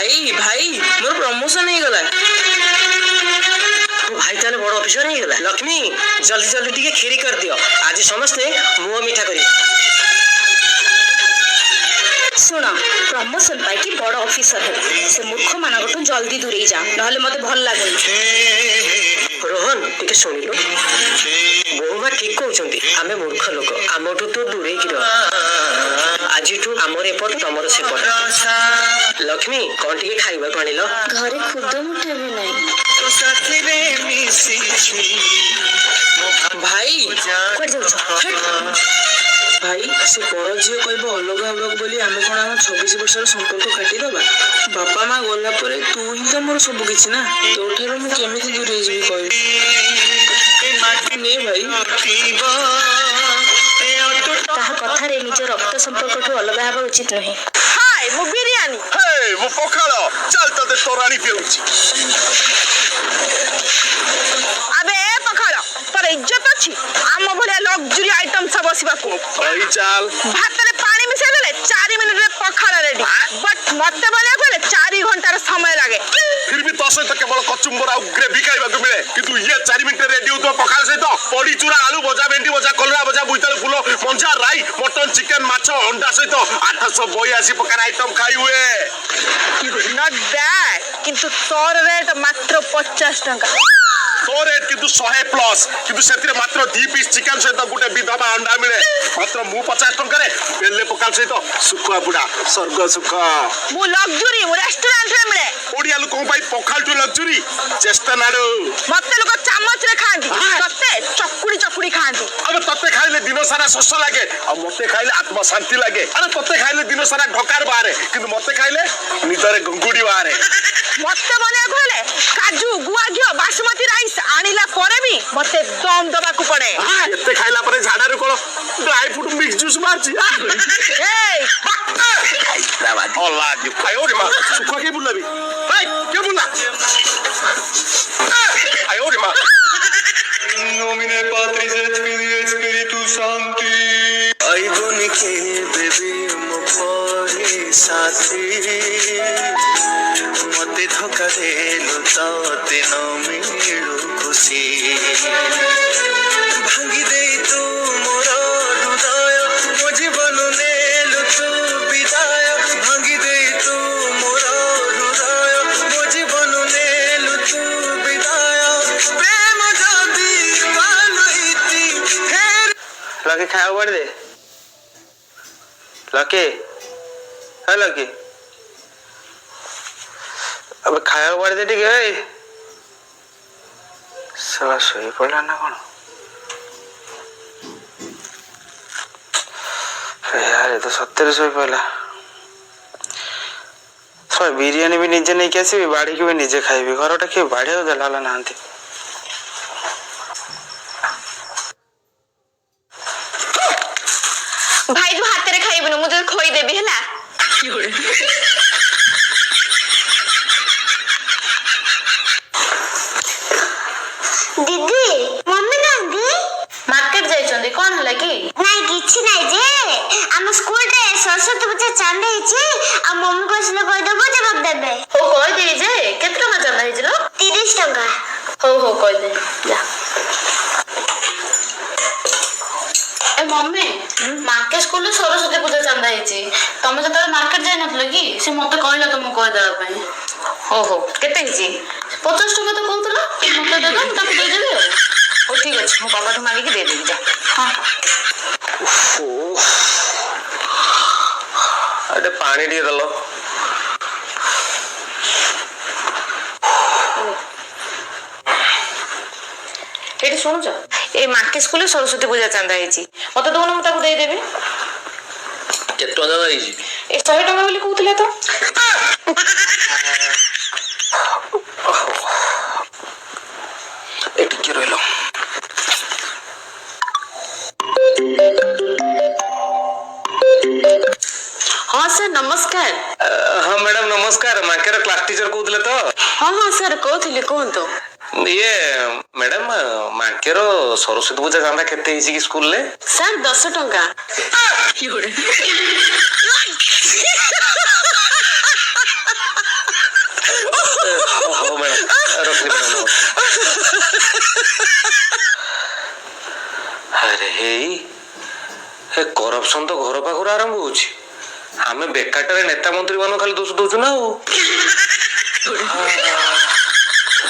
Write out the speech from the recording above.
भाई भाई मोर प्रमोशन हो गला। भाई ताने बड़ ऑफिसर हो गला। लक्ष्मी जल्दी जल्दी टिके खीरी कर दियो, आज समस्ते मुंह मीठा करी। शुण प्रमोशन पाई बड़ ऑफिसर है से मूर्ख मानक जल्दी दूरे जा नहले मते भल लागुनी। रोहन टिके शुणिलु, बहुमा ठीक कहउछंती, आमे मूर्ख लोक आमठू तो दूरे की रह। आजिठू आमर एपट तमर सेपट। लक्ष्मी कौन टिके खाइबा पानिलो? घरे खुद मुठे भी नहीं। भाई कोड जाउछ भाई से पर झील कह अलग अलग बोली आमे कौन आम 26 वर्षर संपर्क काटिदेबा? बापा माँ गला पर तू ही तो मोर सब किछि ना, तो ठारो मु केमिति दूरे जीवी कह ने भाई। ताहा कथारे निज रक्त संपर्क ठू अलग हेबा उचित नहीं। हाय मु बिरयानी हे मु पखाळ चल तते तोराणी पिउची। अबे पखाड़ पर इज्जत अछि आम भलिया लग्जरी आइटम सब बसिबा को। ओई चाल भात रे पानी मिसे देले 4 मिनिट रे पखाड़ रेडी, बट मते बने कोले 4 घंटा रे समय लागे। फिर भी तो सहित केवल कचुंबर आ ग्रेवी खाइबा को मिले, किंतु ये 4 मिनिट रेडी हो तो पखाळ सहित पड़ी चूरा आलू भजा भेंडी भजा कलरा भजा बुइताल फूल मंजा राई मटन चिकन माछ अंडा सहित 882 प्रकार आइटम खाई हुए। नॉट बैड, किंतु तोर रेट मात्र 50 टंका। तो रेट किंतु 100 प्लस, किंतु सेतिरे मात्र 2 पीस चिकन सहित गुटे विधवा अंडा मिले मात्र मु 50 टंका रे। बेले पखाळ सहित सुखुआ बुडा स्वर्ग सुख। मु लग्जरी मु रेस्टोरेंट रे मिले। ओडिया लोक पई पखाळ टू लग्जरी चेष्टा नाडो। मते लोक चामच रे खांदी, तते चकुड़ी चकुड़ी खांदी। अब तते खाइले दिन सारा शोष लागे, और मते खाइले आत्मा शांति लागे। अरे तते खाइले दिन सारा ढकार बारे, किंतु मते खाइले निदरे गंगुडी बारे। मते बने कहले काजू गुआ घियो बासमती राइस आनिला परे भी मते दम दबा को पड़े। एते खाइला परे झाडारे कोलो ड्राई फ्रूट मिक्स जूस मारची। ए अल्लाह जी आयो रे मां सुखा के बुलाबी हाय के बुला आयो रे मां nomine Patris et Filii et Spiritus Sancti ai bonike bebi mo pore sathi mate dhoka delu tate no milu khushi bhangi dei tu mora hruday mo jiban nelu tu biday bhangi dei tu mora hruday mo jiban nelu tu biday prem jadi manoiti her lucky खाया बढ़ दे। Lucky है lucky अब खाया बढ़ दे ठीक है। साला सोई पड़ा ना कौन यार, ये तो सत्तर सोई पड़ा। थोड़ा बिरयानी भी निजे नहीं कैसी भी बाड़ी की भी निजे खाई भी घर के बाड़ी हो दलाला नहांती। भाई तू हाथ रे खाइबनु मुझे खोई देबी हला। दीदी मम्मी नांदी मार्केट जाइछन्दी कोन हला की? नाइ किछि नाइ जे हम स्कूल रे सरस्वती पूजा चांदा हिछि आ मम्मी कोसले कहि देबो जवाब देबे। ओ कहि दे जे केते टका चांदा हिजलो? 30 टका। हो कहि दे जा। ए मम्मी मार्केट स्कूल रे सरस्वती पूजा चांदा हिछि, तमे जत मार्केट जाय नथलो की से मते कहला तुम कहि देबा पई। हो केते हिछि? 50 टका तो कहतला मते दे दम ताके दे देबे। ओ ठीक अछि मो पापा तो मांगी के दे देबी जा। हां अरे पानी टिके दलो। एटी सुनुछ ए मार्केट स्कूल सरस्वती पूजा चांदा हिछि, मते दोन मु ताको दे देबी। केते टका दाइछि? ए 100 टका बोली कहतले तो। ए टिके रहलो। हाँ सर नमस्कार। हाँ मैडम नमस्कार, माकेर क्लास टीचर कहतले तो? हाँ सर कहतले कहंतो। ये मैडम माकेर सरस्वती पूजा चांदा केते हिछि की स्कूल ले? सर 10 टका। ଆରେ ହେଇ ଏ କରପସନ ତ ଘର ପାଖରୁ ଆରମ୍ଭ ହଉଛି। ଆମେ ବେକାରଟାରେ ନେତା ମନ୍ତ୍ରୀ ମାନଙ୍କୁ ଖାଲି ଦୋଷ ଦଉଛୁ ନା ଆଉ।